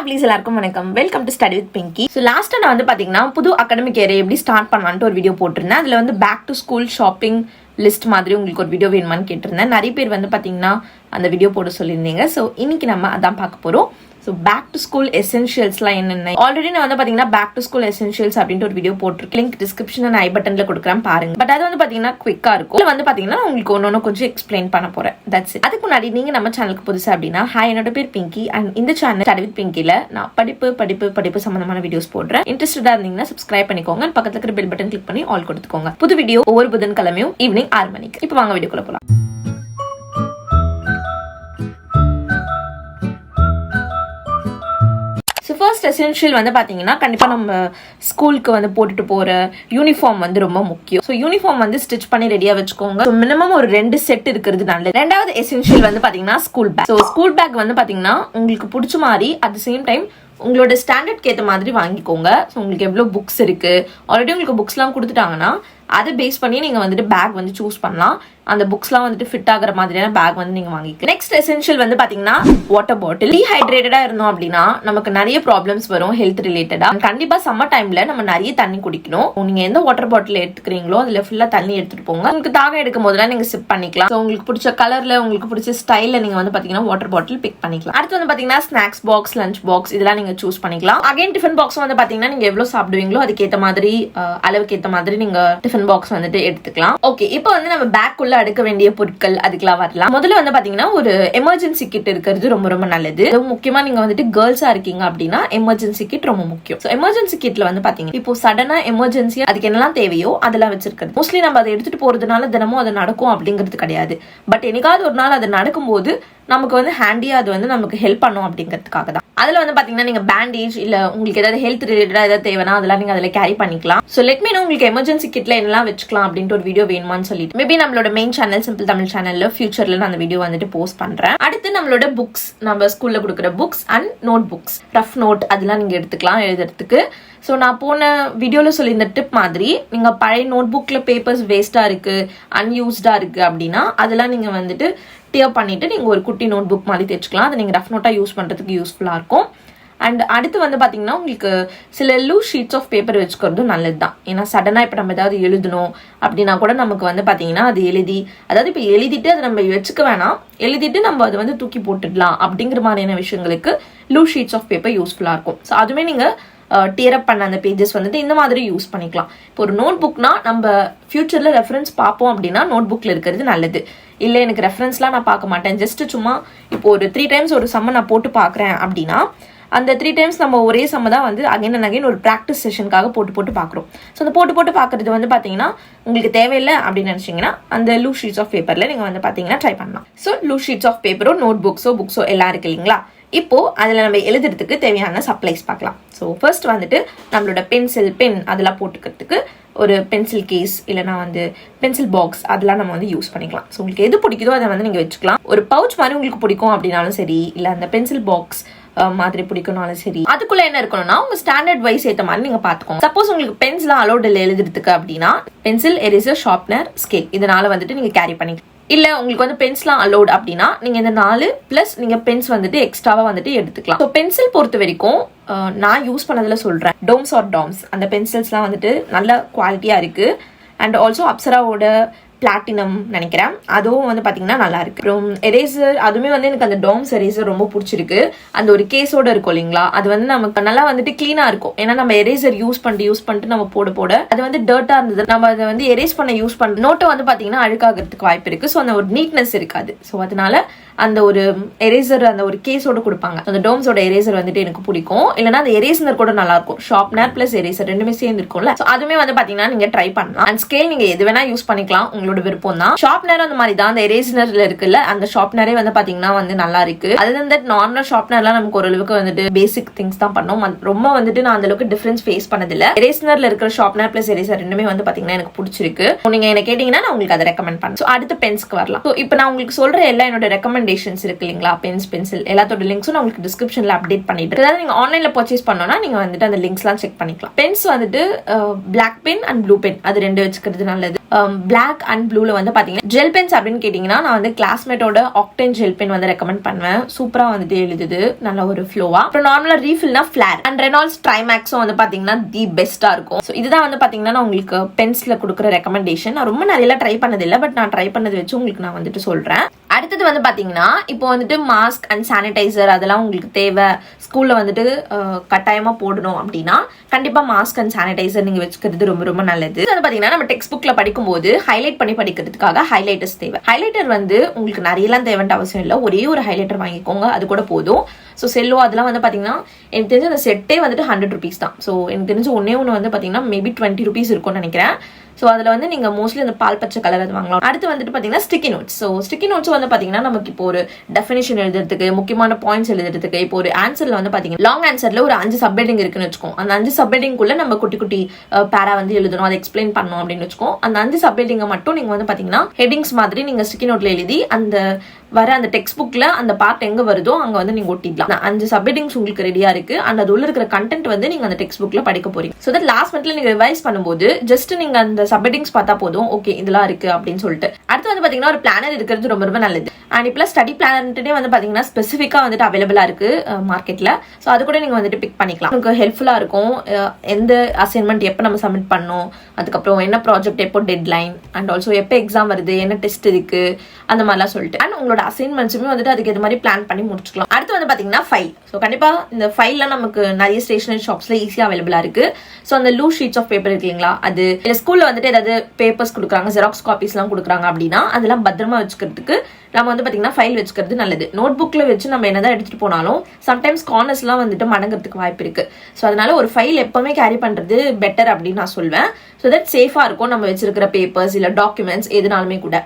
Please எல்லாருக்கும் வணக்கம். Welcome to study with Pinki. So லாஸ்ட்டாக நான் வந்து பார்த்தீங்கன்னா புது அகாடமிக் இயரை எப்படி ஸ்டார்ட் பண்ணலான்ட்டு ஒரு வீடியோ போட்டிருந்தேன். அதில் வந்து back to school shopping list மாதிரி உங்களுக்கு ஒரு வீடியோ வேணுமான்னு கேட்டிருந்தேன். நிறைய பேர் வந்து பார்த்தீங்கன்னா அந்த வீடியோ போட சொல்லியிருந்தீங்க. ஸோ இன்னைக்கு நம்ம அதான் பார்க்க போகிறோம். ஸோ பேக் டு ஸ்கூல் எசென்ஷியல்ஸ்லாம் என்னென்ன, ஆல்ரெடி நான் வந்து பார்த்தீங்கன்னா பேக் டு ஸ்கூல் எசென்ஷியல்ஸ் அப்படின்ட்டு ஒரு வீடியோ போட்டிருக்கேன். லிங்க் டிஸ்கிரிப்ஷன் அண்ட் ஐ பட்டனில் கொடுக்குறேன் பாருங்க. பட் அது வந்து பார்த்தீங்கன்னா குவிக்காக இருக்கும். இது வந்து பார்த்தீங்கன்னா உங்களுக்கு ஒன்று கொஞ்சம் எக்ஸ்பிளைன் பண்ண போகிறேன். That's it. அதுக்கு முன்னாடி நீங்கள் நம்ம சேனலுக்கு புதுசு அப்படின்னா ஹாய், என்னோட பேர் பிங்கி அண்ட் இந்த சேனல் ஸ்டடி வித் பிங்கியில் நான் படிப்பு சம்பந்தமான வீடியோஸ் போடுறேன். இன்ட்ரெஸ்டடாக இருந்தீங்கன்னா சப்ஸ்கிரைப் பண்ணிக்கோங்க. பக்கத்தில் இருக்கிற பெல் பட்டன் கிளிக் பண்ணி ஆல் கொடுத்துக்கோங்க. புது வீடியோ ஒவ்வொரு புதன்கிழமையும் ஈவினிங் 6 மணிக்கு. இப்போ வாங்க வீடியோக்குள்ள போகலாம். ஃபர்ஸ்ட் எசென்ஷியல் வந்து பார்த்தீங்கன்னா கண்டிப்பாக நம்ம ஸ்கூலுக்கு வந்து போட்டுட்டு போகிற யூனிஃபார்ம் வந்து ரொம்ப முக்கியம். ஸோ யூனிஃபார்ம் வந்து ஸ்டிச் பண்ணி ரெடியாக வச்சுக்கோங்க. ஸோ மினிமம் ஒரு 2 செட் இருக்கிறது நல்லது. ரெண்டாவது எசென்ஷியல் வந்து பார்த்தீங்கன்னா school bag. So school bag வந்து பார்த்தீங்கன்னா உங்களுக்கு பிடிச்ச மாதிரி அட் த சேம் டைம் உங்களோட ஸ்டாண்டர்ட்க்கு ஏற்ற மாதிரி வாங்கிக்கோங்க. ஸோ உங்களுக்கு எவ்வளோ புக்ஸ் இருக்கு, ஆல்ரெடி உங்களுக்கு புக்ஸ்லாம் கொடுத்துட்டாங்கன்னா அதை பேஸ் பண்ணி நீங்கள் வந்துட்டு பேக் வந்து சூஸ் பண்ணலாம். அந்த புக்ஸ்லாம் வந்துட்டு ஃபிட் ஆகிற மாதிரியான பேக் வந்து நீங்கள் வாங்கிக்கலாம். நெக்ஸ்ட் எசென்ஷியல் வந்து பார்த்தீங்கன்னா வாட்டர் பாட்டில். டீஹைட்ரேட்டடாக இருந்தோம் அப்படின்னா நமக்கு நிறைய ப்ராப்ளம்ஸ் வரும் ஹெல்த் ரிலேட்டடாக. கண்டிப்பாக சம்மர் டைமில் நம்ம நிறைய தண்ணி குடிக்கணும். நீங்கள் எந்த வாட்டர் பாட்டில் எடுத்துக்கிறீங்களோ அதில் ஃபுல்லாக தண்ணி எடுத்துகிட்டு போங்க. உங்களுக்கு தாகம் எடுக்கும் போதெல்லாம் நீங்கள் சிப் பண்ணிக்கலாம். ஸோ உங்களுக்கு பிடிச்ச கலரில் உங்களுக்கு பிடிச்ச ஸ்டைலில் நீங்கள் வந்து பார்த்தீங்கன்னா வாட்டர் பாட்டில் பிக் பண்ணிக்கலாம். அடுத்து வந்து பார்த்தீங்கன்னா ஸ்நாக்ஸ் பாக்ஸ், லஞ்ச் பாக்ஸ் இதெல்லாம் நீங்கள் சூஸ் பண்ணிக்கலாம். அகைன் டிஃபன் பாக்ஸ் வந்து பார்த்தீங்கன்னா நீங்கள் எவ்வளோ சாப்பிடுவீங்களோ அதுக்கேற்ற மாதிரி அளவுக்கு ஏற்ற மாதிரி நீங்கள் டிஃபன் பாக்ஸ் வந்துட்டு எடுத்துக்கலாம். ஓகே, இப்போ வந்து நம்ம பேக்குள்ள அடுக்க வேண்டிய பொருட்கள் அதுக்கெல்லாம் வரலாம். முதல்ல வந்து பாத்தீங்கன்னா ஒரு எமர்ஜென்சி கிட் இருக்கிறது ரொம்ப ரொம்ப நல்லது. முக்கியமா நீங்க வந்துட்டு கேர்ள்ஸா இருக்கீங்க அப்படின்னா எமர்ஜென்சி கிட் ரொம்ப முக்கியம். எமர்ஜென்சி கிட்ல வந்து பாத்தீங்கன்னா இப்போ சடனா எமர்ஜென்சியா அதுக்கு என்னெல்லாம் தேவையோ அதெல்லாம் வச்சிருக்கிறது. மோஸ்ட்லி நம்ம அதை எடுத்துட்டு போறதுனால தினமும் அது நடக்கும் அப்படிங்கிறது கிடையாது. பட் என்னைக்காவது ஒரு நாள் அது நடக்கும்போது நமக்கு வந்து ஹேண்டியா அது வந்து நமக்கு ஹெல்ப் பண்ணும் அப்படிங்கிறதுக்காக தான். அதுல வந்து பாத்தீங்கன்னா நீங்க பேண்டேஜ் இல்ல உங்களுக்கு ஏதாவது ஹெல்த் ரிலேட்டடா ஏதாவது தேவைன்னா அதெல்லாம் நீங்க அதுல கேரி பண்ணிக்கலாம். சோ லெட் மீ நோ உங்களுக்கு எமர்ஜென்சி கிட்ல என்னெல்லாம் வச்சுக்கலாம் அப்படின்ட்டு ஒரு வீடியோ வேணுமான்னு சொல்லிட்டு மேபி நம்மளோட மெயின் சேனல் சிம்பிள் தமிழ் சேனல்ல ஃபியூச்சர்ல நான் அந்த வீடியோ வந்துட்டு போஸ்ட் பண்றேன். அடுத்து நம்மளோட புக்ஸ், நம்ம ஸ்கூல்ல கொடுக்குற books and notebooks, rough note அதெல்லாம் நீங்க எடுத்துக்கலாம் எழுதுறதுக்கு. ஸோ நான் போன வீடியோவில் சொல்லியிருந்த டிப் மாதிரி நீங்கள் பழைய நோட் புக்கில் பேப்பர்ஸ் வேஸ்ட்டாக இருக்குது, அன்யூஸ்டாக இருக்குது அப்படின்னா அதெல்லாம் நீங்கள் வந்துட்டு டியர் பண்ணிவிட்டு நீங்கள் ஒரு குட்டி நோட் புக் மாதிரி தைச்சிக்கலாம். அதை நீங்கள் ரஃப் நோட்டாக யூஸ் பண்ணுறதுக்கு யூஸ்ஃபுல்லாக இருக்கும். அண்ட் அடுத்து வந்து பார்த்தீங்கன்னா உங்களுக்கு சில லூஸ் ஷீட்ஸ் ஆஃப் பேப்பர் வச்சுக்கிறதும் நல்லது தான். ஏன்னா சடனாக இப்போ நம்ம ஏதாவது எழுதணும் அப்படின்னா கூட நமக்கு வந்து பார்த்தீங்கன்னா அது அதாவது இப்போ எழுதிட்டு அதை நம்ம வச்சுக்க வேணாம், எழுதிட்டு நம்ம அதை வந்து தூக்கி போட்டுடலாம் அப்படிங்கிற மாதிரியான விஷயங்களுக்கு லூஸ் ஷீட்ஸ் ஆஃப் பேப்பர் யூஸ்ஃபுல்லாக இருக்கும். ஸோ அதுவுமே நீங்கள் டியரப் பண்ண அந்த பேஜஸ் வந்துட்டு இந்த மாதிரி யூஸ் பண்ணிக்கலாம். இப்போ ஒரு நோட் புக்னா நம்ம ஃபியூச்சர்ல ரெஃபரன்ஸ் பார்ப்போம் அப்படின்னா நோட் புக்ல இருக்கிறது நல்லது. இல்லை எனக்கு ரெஃபரன்ஸ்லாம் நான் பார்க்க மாட்டேன், ஜஸ்ட் சும்மா இப்போ ஒரு 3 டைம்ஸ் ஒரு சம்ம நான் போட்டு பார்க்குறேன் அப்படின்னா அந்த 3 டைம்ஸ் நம்ம ஒரே சம்ம தான் வந்து அகைன் அண்ட் அகைன் ஒரு ப்ராக்டிஸ் செஷனுக்காக போட்டு பார்க்குறோம். ஸோ அந்த போட்டு பார்க்குறது வந்து பார்த்தீங்கன்னா உங்களுக்கு தேவையில்லை அப்படின்னு நினச்சிங்கன்னா அந்த லூஸ் ஷீட்ஸ் ஆஃப் பேப்பரில் நீங்கள் வந்து பார்த்தீங்கன்னா ட்ரை பண்ணலாம். ஸோ லூஸ் ஷீட்ஸ் ஆஃப் பேப்பரோ நோட் புக்ஸோ எல்லாம் இருக்கு இல்லைங்களா. இப்போ அதில் நம்ம எழுதுறதுக்கு தேவையான சப்ளைஸ் பார்க்கலாம். ஸோ ஃபர்ஸ்ட் வந்துட்டு நம்மளோட பென் அதெல்லாம் போட்டுக்கிறதுக்கு ஒரு பென்சில் கேஸ் இல்லைனா வந்து பென்சில் பாக்ஸ் அதெல்லாம் நம்ம வந்து யூஸ் பண்ணிக்கலாம். ஸோ உங்களுக்கு எது பிடிக்குதோ அதை வந்து நீங்கள் வச்சுக்கலாம். ஒரு பவுச் மாதிரி உங்களுக்கு பிடிக்கும் அப்படின்னாலும் சரி, இல்லை அந்த பென்சில் பாக்ஸ் மாதிரி பிடிக்கணும்னாலும் சரி, அதுக்குள்ள என்ன இருக்கணும்னா உங்க ஸ்டாண்டர்ட் வைஸ் ஏற்ற மாதிரி நீங்க பாத்துக்கோங்க. சப்போஸ் உங்களுக்கு பென்சிலாம் அலோட் இல்லை எழுதுறதுக்கு அப்படின்னா பென்சில், எரேசர், ஷார்ப்னர், ஸ்கேல் இதனால வந்துட்டு நீங்க கேரி பண்ணிக்கலாம். இல்ல உங்களுக்கு வந்து பென்ஸ்லாம் அலோட் அப்படின்னா நீங்க இந்த 4 பிளஸ் நீங்க பென்ஸ் வந்துட்டு எக்ஸ்ட்ராவா வந்துட்டு எடுத்துக்கலாம். ஸோ பென்சில் பொறுத்த வரைக்கும் நான் யூஸ் பண்ணதுல சொல்றேன், டாம்ஸ் அந்த பென்சில்ஸ்லாம் வந்துட்டு நல்ல குவாலிட்டியா இருக்கு. அண்ட் ஆல்சோ அப்சராவோட பிளாட்டினம் நினைக்கிறேன், அதுவும் வந்து பாத்தீங்கன்னா நல்லா இருக்கு. அப்புறம் எரேசர், அதுவுமே வந்து எனக்கு அந்த டாம்ஸ் எரேசர் ரொம்ப பிடிச்சிருக்கு. அந்த ஒரு கேஸோட இருக்கும் இல்லைங்களா, அது வந்து நமக்கு நல்லா வந்துட்டு கிளீனா இருக்கும். ஏன்னா நம்ம எரேசர் யூஸ் பண்ணிட்டு நம்ம போட அது வந்து டர்ட்டா இருந்தது, நம்ம அதை வந்து எரேஸ் பண்ண யூஸ் பண்ண நோட்டை வந்து பாத்தீங்கன்னா அழுக்காகிறதுக்கு வாய்ப்பு இருக்கு. ஸோ அந்த ஒரு நீட்னஸ் இருக்காது. ஸோ அதனால அந்த ஒரு எரேசர் அந்த ஒரு கேஸோட கொடுப்பாங்க. அந்த டோம்ஸோட எரேசர் வந்துட்டு எனக்கு பிடிக்கும். இல்லைன்னா அந்த எரேசர் கூட நல்லா இருக்கும். ஷார்ப்னர் பிளஸ் எரேசர் ரெண்டுமே சேர்ந்து இருக்கும்ல. அதுவுமே வந்து பாத்தீங்கன்னா நீங்க ட்ரை பண்ணலாம். அண்ட் ஸ்கேல் நீங்க எது வேணா யூஸ் பண்ணிக்கலாம், உங்களோட விருப்பம் தான். ஷார்ப்னர் அந்த மாதிரி தான், அந்த எரேசர்ல இருக்குல்ல அந்த ஷார்ப்னரே வந்து பாத்தீங்கன்னா வந்து நல்லா இருக்கு. அது தட் நார்மல் ஷார்ப்னர்லாம் நமக்கு ஓரளவுக்கு வந்துட்டு பேசிக் திங்ஸ் தான் பண்ணோம். ரொம்ப வந்துட்டு நான் அந்த அளவுக்கு டிஃபரன்ஸ் ஃபேஸ் பண்ணதில்லை. எரேசர்ல இருக்கிற ஷார்ப்னர் பிளஸ் எரேசர் ரெண்டுமே வந்து பாத்தீங்கன்னா எனக்கு பிடிச்சிருக்கு. நீங்க என்ன கேட்டீங்கன்னா நான் உங்களுக்கு அதை ரெக்கமெண்ட் பண்ணேன். அடுத்து பென்ஸ்க்கு வரலாம். இப்போ நான் உங்களுக்கு சொல்ற எல்லாம் என்னோட ரெக்கமெண்டேஷன்ஸ் இருக்கு இல்லைங்களா, பென்சில் எல்லாத்தோட லிங்க்ஸும் நான் உங்களுக்கு டிஸ்கிரிப்ஷன்ல அப்டேட் பண்ணிட்டு, அதாவது நீங்க ஆன்லைன்ல பர்ச்சேஸ் பண்ணோம்னா நீங்க வந்துட்டு அந்த லிங்க்ஸ்லாம் செக் பண்ணிக்கலாம். பென்ஸ் வந்துட்டு black pen and blue pen அது 2 வச்சுக்கிறது நல்லது. பிளாக் அண்ட் அண்ட் ப்ளூல வந்து பாத்தீங்கன்னா ஜெல் பென்ஸ் அப்படின்னு கேட்டீங்கன்னா நான் வந்து கிளாஸ்மேட்டோட ஆக்டேன் ஜெல் பென் வந்து ரெக்கமெண்ட் பண்ணுவேன். சூப்பரா வந்துட்டு எழுதுது, நல்ல ஒரு ஃப்ளோவா. அப்புறம் நார்மலா ரீஃபில்னா ஃபிளார் அண்ட் ரெனால்ட்ஸ் ட்ரைமேக்ஸும் வந்து பாத்தீங்கன்னா தி பெஸ்டா இருக்கும். ஸோ இதுதான் வந்து பாத்தீங்கன்னா நான் உங்களுக்கு பென்ஸ்ல கொடுக்குற ரெக்கமெண்டேஷன். நான் ரொம்ப நிறைய ட்ரை பண்ணது இல்லை, பட் நான் ட்ரை பண்ணது வச்சு உங்களுக்கு நான் வந்துட்டு சொல்றேன். அடுத்தது வந்து பாத்தீங்கன்னா இப்போ வந்துட்டு மாஸ்க் அண்ட் சானிடைசர் அதெல்லாம் உங்களுக்கு தேவை, ஸ்கூல்ல வந்துட்டு கட்டாயமா போடணும் அப்படின்னா கண்டிப்பா மாஸ்க் அண்ட் சானிடைசர் நீங்க வச்சுக்கிறது ரொம்ப ரொம்ப நல்லது. வந்து பாத்தீங்கன்னா நம்ம டெக்ஸ்ட் புக்ல படிக்கும்போது ஹைலைட் பண்ணி படிக்கிறதுக்காக ஹைலைட்டர்ஸ் தேவை. ஹைலைட்டர் வந்து உங்களுக்கு நிறைய எல்லாம் தேவைன்ற அவசியம் இல்லை, ஒரே ஒரு ஹைலைட்டர் வாங்கிக்கோங்க, அது கூட போதும். ஸோ செல்லோ அதெல்லாம் வந்து பாத்தீங்கன்னா எனக்கு தெரிஞ்ச அந்த செட்டே வந்துட்டு 100 rupees தான். ஸோ எனக்கு தெரிஞ்ச ஒன்னே ஒன்று வந்து பாத்தீங்கன்னா மேபி 20 rupees இருக்கும்னு நினைக்கிறேன். ஸோ அதில் வந்து நீங்கள் மோஸ்ட்லி அந்த பால் பச்சை கலர் அது வாங்கலாம். அடுத்து வந்துட்டு பார்த்தீங்கன்னா sticky notes. So sticky notes வந்து பார்த்தீங்கன்னா நமக்கு இப்போ ஒரு டெஃபினேஷன் எழுதுறதுக்கு, முக்கியமான பாயிண்ட்ஸ் எழுதுறதுக்கு, இப்போ ஒரு ஆன்சரில் வந்து பார்த்தீங்கன்னா லாங் ஆன்சரில் ஒரு 5 சப்ஹெட்டிங் இருக்குன்னு வச்சுக்கோம். அந்த 5 சப்ஹெட்டிங்குள்ள நம்ம குட்டி குட்டி பேரா வந்து எழுதணும், அதை எக்ஸ்பிளைன் பண்ணணும் அப்படின்னு வச்சுக்கோம். அந்த 5 சப்ஹெட்டிங்கை மட்டும் நீங்கள் வந்து பார்த்தீங்கன்னா ஹெட்டிங்ஸ் மாதிரி நீங்கள் ஸ்டிக்கி நோட்ல எழுதி அந்த வர அந்த டெக்ஸ்ட் புக்ல அந்த பார்ட் எங்க வருதோ அங்க வந்து நீங்க ஒட்டிடலாம். 5 சப்ஹெட்டிங்ஸ் உங்களுக்கு ரெடியா இருக்கு அண்ட் அது உள்ள இருக்கிற கண்டென்ட் வந்து நீங்க அந்த டெக்ஸ்ட் புக்ல படிக்க போறீங்க. சோ தட் லாஸ்ட் மினிட்ல நீங்க ரிவைஸ் பண்ணும்போது ஜஸ்ட் நீங்க அந்த சப்ஹெட்டிங்ஸ் பார்த்தா போதும், ஓகே இதெல்லாம் இருக்கு அப்படின்னு சொல்லிட்டு. அடுத்து வந்து பாத்தீங்கன்னா ஒரு பிளானர் இருக்கிறது ரொம்ப ரொம்ப நல்லது. அண்ட் இப்ப ஸ்டடி பிளானர்ட்டே வந்து பாத்தீங்கன்னா ஸ்பெசிஃபிக்கா வந்துட்டு அவைலபிளா இருக்கு மார்க்கெட்ல. சோ அது கூட நீங்க வந்துட்டு பிக் பண்ணிக்கலாம். உங்களுக்கு ஹெல்ப்ஃபுல்லா இருக்கும். எந்த அசைன்மெண்ட் எப்போ நம்ம சப்மிட் பண்ணணும், அதுக்கப்புறம் என்ன ப்ராஜெக்ட் எப்போ டெட்லைன், அண்ட் ஆல்சோ எப்போ எக்ஸாம் வருது, என்ன டெஸ்ட் இருக்கு, அந்த மாதிரிலாம் சொல்லிட்டு அண்ட் உங்களோட அசைன்மெண்ட்ஸுமே வந்துட்டு அதுக்கு ஏற்ற மாதிரி பிளான் பண்ணி முடிச்சுக்கலாம். அடுத்து வந்து பாத்தீங்கன்னா ஃபைல். ஸோ கண்டிப்பா இந்த ஃபைல்லாம் நமக்கு நிறைய ஸ்டேஷனரி ஷாப்ஸ்ல ஈஸியா அவைலபிளா இருக்கு. ஸோ அந்த லூஸ் ஷீட்ஸ் ஆஃப் பேப்பர் இருக்கு இல்லைங்களா, அது இல்லை ஸ்கூல்ல வந்துட்டு ஏதாவது பேப்பர்ஸ் கொடுக்குறாங்க, ஜெராக்ஸ் காப்பீஸ் எல்லாம் கொடுக்குறாங்க அப்படின்னா அதெல்லாம் பத்திரமா வச்சுக்கிறதுக்கு நம்ம வந்து பாத்தீங்கன்னா ஃபைல் வச்சுக்கிறது நல்லது. நோட் புக்ல வச்சு நம்ம என்னதான் எடுத்துட்டு போனாலும் சம்டைம்ஸ் கார்னர்ஸ் எல்லாம் வந்துட்டு மடங்கிறதுக்கு வாய்ப்பு இருக்கு. ஸோ அதனால ஒரு ஃபைல் எப்பவுமே கேரி பண்றது பெட்டர் அப்படின்னு நான் சொல்வேன். ஸோ தட் சேஃபா இருக்கும் நம்ம வச்சிருக்கிற பேப்பர்ஸ் இல்ல டாக்குமெண்ட்ஸ் எதுனாலுமே கூட.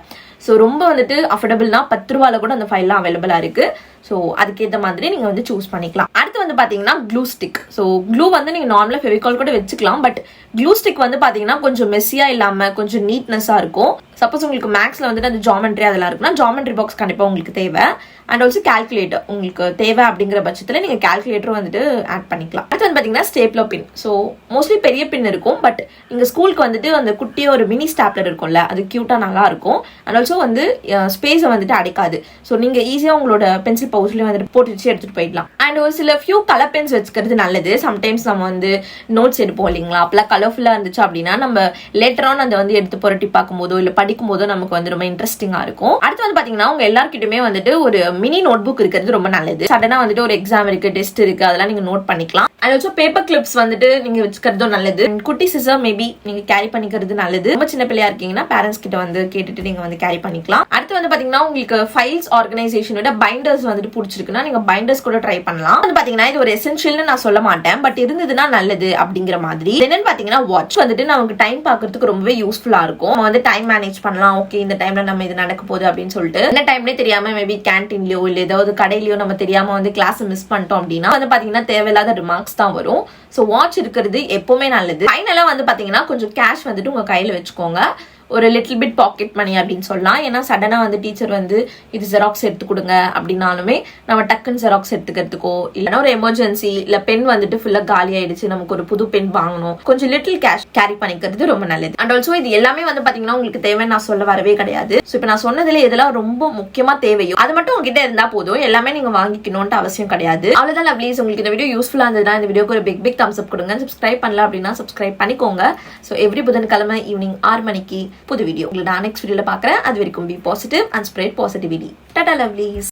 ஸோ ரொம்ப வந்துட்டு அஃபோர்டபுள்னா 10 ரூபாயில கூட அந்த ஃபைல்லாம் அவைலபிளா இருக்கு. ஸோ அதுக்கேற்ற மாதிரி நீங்க வந்து சூஸ் பண்ணிக்கலாம். அடுத்து வந்து பாத்தீங்கன்னா க்ளூ ஸ்டிக். ஸோ க்ளூ வந்து நீங்க நார்மலா ஃபெவிகால் கூட வச்சுக்கலாம், பட் க்ளூ ஸ்டிக் வந்து பாத்தீங்கன்னா கொஞ்சம் மெஸ்ஸியா இல்லாம கொஞ்சம் நீட்னஸா இருக்கும். சப்போஸ் உங்களுக்கு மேக்ஸ்ல வந்துட்டு அந்த ஜாமெட்ரி அதெல்லாம் இருக்குன்னா ஜாமெட்ரி பாக்ஸ் கண்டிப்பா உங்களுக்கு தேவை. அண்ட் ஆல்சோ கால்குலேட்டர் உங்களுக்கு தேவை அப்படிங்கிற பட்சத்துல நீங்க கால்குலேட்டரும் வந்துட்டு ஆட் பண்ணிக்கலாம். அடுத்து வந்து பாத்தீங்கன்னா ஸ்டேப்லர் பின். ஸோ மோஸ்ட்லி பெரிய பின் இருக்கும், பட் இங்க ஸ்கூலுக்கு வந்துட்டு அந்த குட்டிய ஒரு மினி ஸ்டாப்லர் இருக்கும்ல, அது கியூட்டா நல்லா இருக்கும். அண்ட் ஆல்சோ வந்து ஸ்பேஸை வந்துட்டு அடைக்காது. ஸோ நீங்க ஈஸியா உங்களோட பென்சில் பவுச்லயும் வந்துட்டு போட்டு வச்சு எடுத்துட்டு போயிடலாம். அண்ட் ஒரு சில ஃபியூ கலர் பென்ஸ் வச்சுக்கிறது நல்லது. சம்டைம்ஸ் நம்ம வந்து நோட்ஸ் எடுப்போம் இல்லைங்களா, அப்பெல்லாம் கலர்ஃபுல்லா இருந்துச்சு அப்படின்னா நம்ம லேட்டர் ஆன் அதை வந்து எடுத்து புரட்டி பார்க்கும் போதோ இல்ல படிக்கும் போதோ நமக்கு வந்து ரொம்ப இன்ட்ரெஸ்டிங்கா இருக்கும். அடுத்து வந்து பாத்தீங்கன்னா உங்க எல்லாருக்கிட்டுமே வந்துட்டு ஒரு மினி நோட் புக் இருக்கிறது ரொம்ப நல்லது. சடனா வந்துட்டு ஒரு எக்ஸாம் இருக்கு, டெஸ்ட் இருக்கு, அதெல்லாம் நீங்க நோட் பண்ணிக்கலாம். அண்ட் ஆல்சோ பேப்பர் கிளிப்ஸ் வந்துட்டு நீங்க வச்சுக்கிறதும் நல்லது. குட்டி சிசர் மேபி நீங்க கேரி பண்ணிக்கிறது நல்லது. ரொம்ப சின்ன பிள்ளையா இருக்கீங்கன்னா பேரண்ட்ஸ் கிட்ட வந்து கேட்டுட்டு நீங்க வந்து கேரி பண்ணிக்கலாம். அடுத்து வந்து பாத்தீங்கன்னா உங்களுக்கு ஃபைல்ஸ் ஆர்கனைசேஷனோட பைண்டர்ஸ் வந்துட்டு பிடிச்சிருக்குன்னா நீங்க பைண்டர்ஸ் கூட ட்ரை பண்ணலாம். வந்து பாத்தீங்கன்னா இது ஒரு எசென்ஷியல்னு நான் சொல்ல மாட்டேன், பட் இருந்ததுன்னா நல்லது அப்படிங்கிற மாதிரி. என்னன்னு பாத்தீங்கன்னா வாட்ச் வந்துட்டு நமக்கு டைம் பாக்குறதுக்கு ரொம்பவே யூஸ்ஃபுல்லா இருக்கும். நம்ம வந்து டைம் மேனேஜ் பண்ணலாம். ஓகே இந்த டைம்ல நம்ம இது நடக்க போகுது அப்படின்னு சொல்லிட்டு என்ன டைம்லே தெரியாம மேபி கேன்டீன்லயோ இல்ல ஏதாவது கடையிலயோ நம்ம தெரியாம வந்து கிளாஸ் மிஸ் பண்ணிட்டோம் அப்படின்னா வந்து பாத்தீங்கன்னா தேவையில்லாத ரிமார்க்ஸ் தான் வரும். சோ வாட்ச் இருக்கிறது எப்பவுமே நல்லது. ஃபைனலா வந்து பாத்தீங்கன்னா கொஞ்சம் கேஷ் வந்துட்டு உங்க கையில வச்சுக்கோங்க. ஒரு லிட்டில் பிட் பாக்கெட் மணி அப்படின்னு சொல்லலாம். ஏன்னா சடனா வந்து டீச்சர் வந்து இது ஜெராக்ஸ் எடுத்து கொடுங்க அப்படின்னாலுமே நம்ம டக்குன்னு ஜெராக்ஸ் எடுத்துக்கிறதுக்கோ இல்லைன்னா ஒரு எமர்ஜென்சி இல்ல பென் வந்துட்டு ஃபுல்லா காலி ஆயிடுச்சு, நமக்கு ஒரு புது பென் வாங்கணும், கொஞ்சம் லிட்டில் கேஷ் கேரி பண்ணிக்கிறது ரொம்ப நல்லது. அண்ட் ஆல்சோ இது எல்லாமே வந்து பாத்தீங்கன்னா உங்களுக்கு தேவைன்னு நான் சொல்ல வரவே கிடையாது. ஸோ இப்போ நான் சொன்னதுல எதெல்லாம் ரொம்ப முக்கியமா தேவையோ அது மட்டும் உங்ககிட்ட இருந்தா போதும், எல்லாமே நீங்க வாங்கிக்கணும்னு அவசியம் கிடையாது. அவ்வளவுதான் லவ்லீஸ். உங்களுக்கு இந்த வீடியோ யூஸ்ஃபுல்லா இருந்ததுன்னா இந்த வீடியோக்கு ஒரு பிக் தம்ஸ் அப் கொடுங்க. சப்ஸ்கிரைப் பண்ணல அப்படின்னா சப்ஸ்கிரைப் பண்ணிக்கோங்க. ஸோ எவ்ரி புதன்கிழமை ஈவினிங் 6 மணிக்கு புது வீடியோ உங்களை நான் நெக்ஸ்ட் வீடியோல பாக்குறேன். அது வரைக்கும் be positive and spread positivity. Tata lovelies.